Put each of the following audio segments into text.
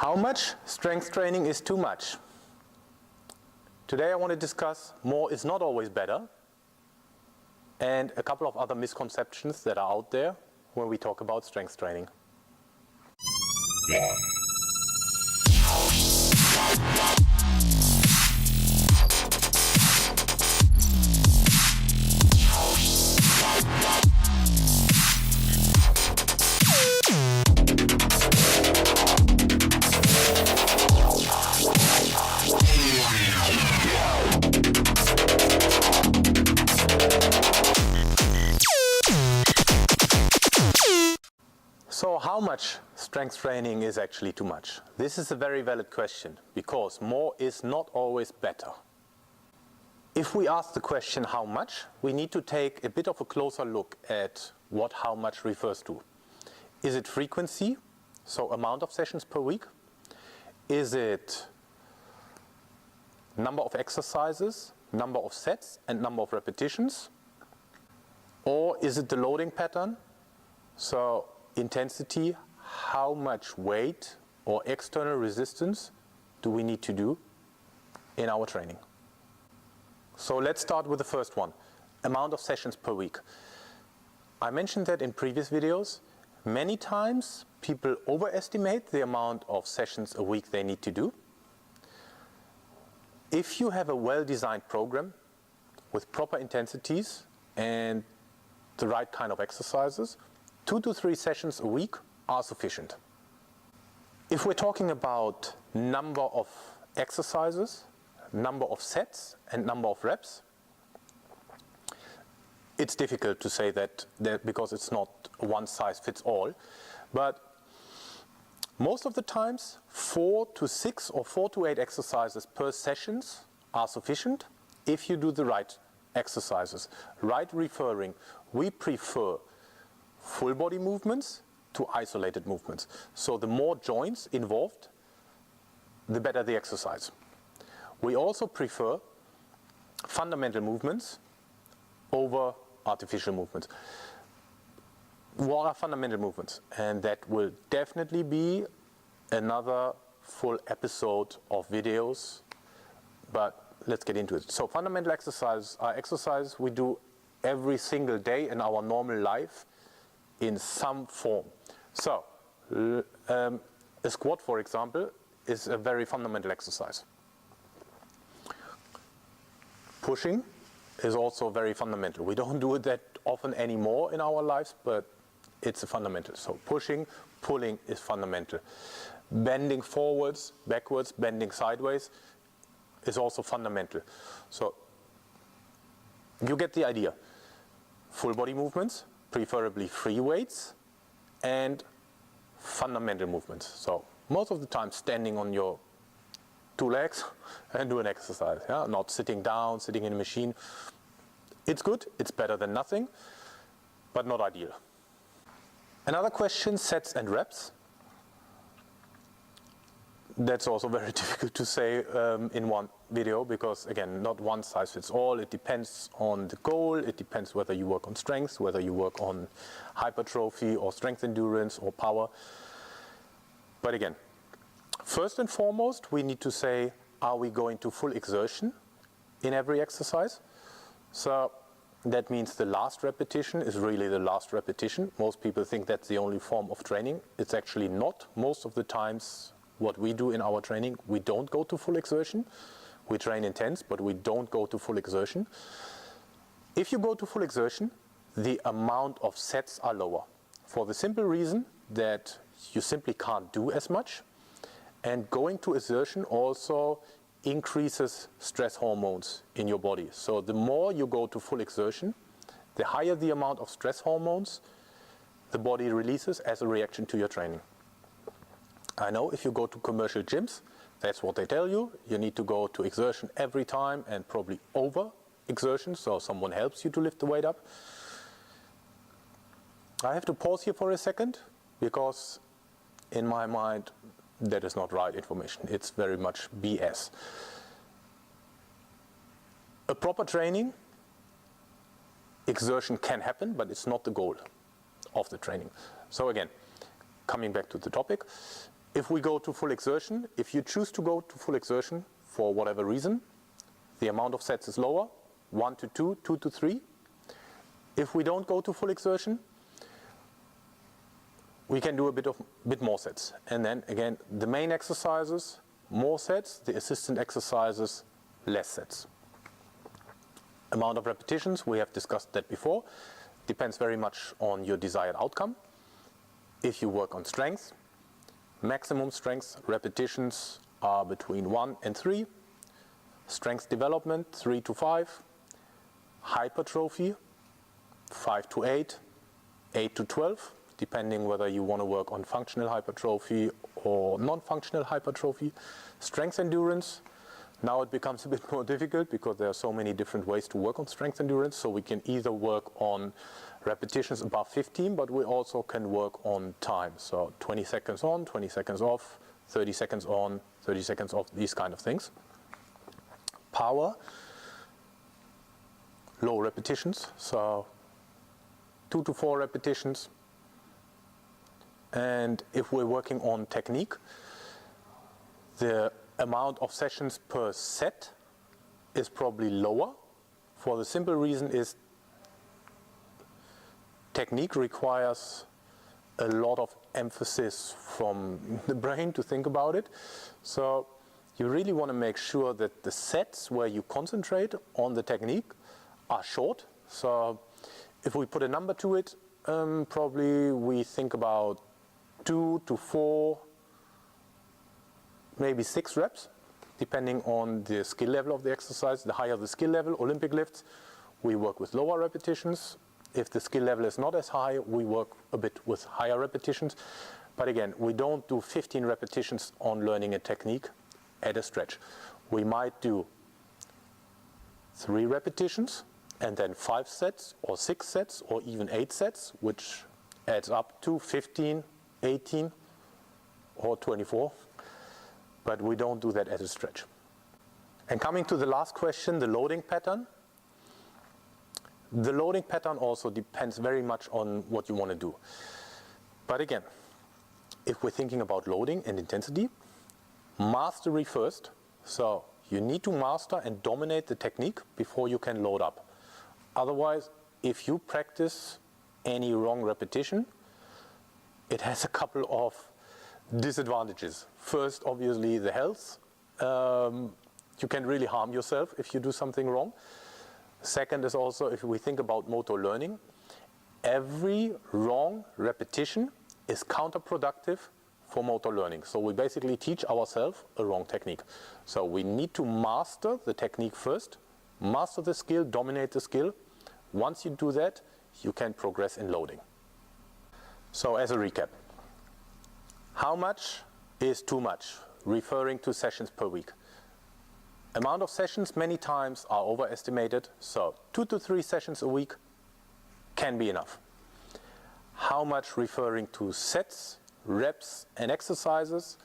How much strength training is too much? Today I want to discuss more is not always better, and a couple of other misconceptions that are out there when we talk about strength training. So how much strength training is actually too much? This is a very valid question because more is not always better. If we ask the question how much, we need to take a bit of a closer look at what how much refers to. Is it frequency, so amount of sessions per week? Is it number of exercises, number of sets and number of repetitions? Or is it the loading pattern? So intensity, how much weight or external resistance do we need to do in our training? So let's start with the first one, amount of sessions per week. I mentioned that in previous videos. Many times people overestimate the amount of sessions a week they need to do. If you have a well-designed program with proper intensities and the right kind of exercises, 2 to 3 sessions a week are sufficient. If we're talking about number of exercises, number of sets and number of reps, it's difficult to say that because it's not one size fits all, but most of the times 4 to 6 or 4 to 8 exercises per sessions are sufficient if you do the right exercises. Right referring, we prefer full body movements to isolated movements. So the more joints involved, the better the exercise. We also prefer fundamental movements over artificial movements. What are fundamental movements? And that will definitely be another full episode of videos, but let's get into it. So fundamental exercises are exercises we do every single day in our normal life in some form. So a squat, for example, is a very fundamental exercise. Pushing is also very fundamental. We don't do it that often anymore in our lives, but it's a fundamental. So pushing, pulling is fundamental. Bending forwards, backwards, bending sideways is also fundamental. So you get the idea. Full body movements, preferably free weights, and fundamental movements. So most of the time standing on your 2 legs and do an exercise, yeah? Not sitting down, sitting in a machine. It's good, it's better than nothing, but not ideal. Another question, sets and reps. That's also very difficult to say in one video because, again, not one size fits all. It depends on the goal. It depends whether you work on strength, whether you work on hypertrophy or strength endurance or power. But again, first and foremost, we need to say, are we going to full exertion in every exercise? So that means the last repetition is really the last repetition. Most people think that's the only form of training. It's actually not. Most of the times what we do in our training, we don't go to full exertion. We train intense, but we don't go to full exertion. If you go to full exertion, the amount of sets are lower for the simple reason that you simply can't do as much. And going to exertion also increases stress hormones in your body. So the more you go to full exertion, the higher the amount of stress hormones the body releases as a reaction to your training. I know if you go to commercial gyms, that's what they tell you. You need to go to exertion every time and probably over exertion, so someone helps you to lift the weight up. I have to pause here for a second because in my mind that is not right information. It's very much BS. A proper training, exertion can happen, but it's not the goal of the training. So again, coming back to the topic, If we go to full exertion, if you choose to go to full exertion for whatever reason, the amount of sets is lower, 1 to 2, 2 to 3. If we don't go to full exertion, we can do a bit more sets. And then again, the main exercises, more sets, the assistant exercises, less sets. Amount of repetitions, we have discussed that before, depends very much on your desired outcome. If you work on strength, maximum strength repetitions are between 1 and 3. Strength development, 3 to 5. Hypertrophy, 5 to 8, 8 to 12, depending whether you want to work on functional hypertrophy or non-functional hypertrophy. Strength endurance, now it becomes a bit more difficult because there are so many different ways to work on strength endurance. So we can either work on repetitions above 15, but we also can work on time. So 20 seconds on, 20 seconds off, 30 seconds on, 30 seconds off, these kind of things. Power, low repetitions, so 2 to 4 repetitions. And if we're working on technique, the amount of sessions per set is probably lower. For the simple reason is technique requires a lot of emphasis from the brain to think about it. So you really want to make sure that the sets where you concentrate on the technique are short. So if we put a number to it, probably we think about 2 to 4, maybe 6 reps, depending on the skill level of the exercise. The higher the skill level, Olympic lifts, we work with lower repetitions. If the skill level is not as high, we work a bit with higher repetitions. But again, we don't do 15 repetitions on learning a technique at a stretch. We might do 3 repetitions and then 5 sets or 6 sets or even 8 sets, which adds up to 15, 18 or 24. But we don't do that at a stretch. And coming to the last question, the loading pattern. The loading pattern also depends very much on what you want to do. But again, if we're thinking about loading and intensity, mastery first. So you need to master and dominate the technique before you can load up. Otherwise, if you practice any wrong repetition, it has a couple of disadvantages. First, obviously, the health. You can really harm yourself if you do something wrong. Second is also, if we think about motor learning, every wrong repetition is counterproductive for motor learning. So we basically teach ourselves a wrong technique. So we need to master the technique first, master the skill, dominate the skill. Once you do that, you can progress in loading. So as a recap, how much is too much, referring to sessions per week? Amount of sessions many times are overestimated, so 2 to 3 sessions a week can be enough. How much, referring to sets, reps and exercises?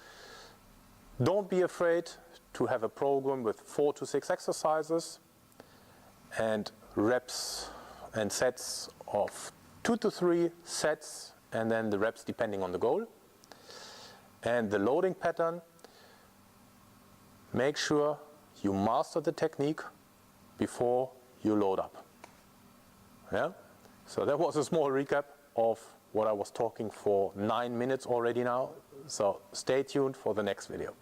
Don't be afraid to have a program with 4 to 6 exercises and reps and sets of 2 to 3 sets, and then the reps depending on the goal. And the loading pattern, make sure you master the technique before you load up. Yeah? So that was a small recap of what I was talking for 9 minutes already now. So stay tuned for the next video.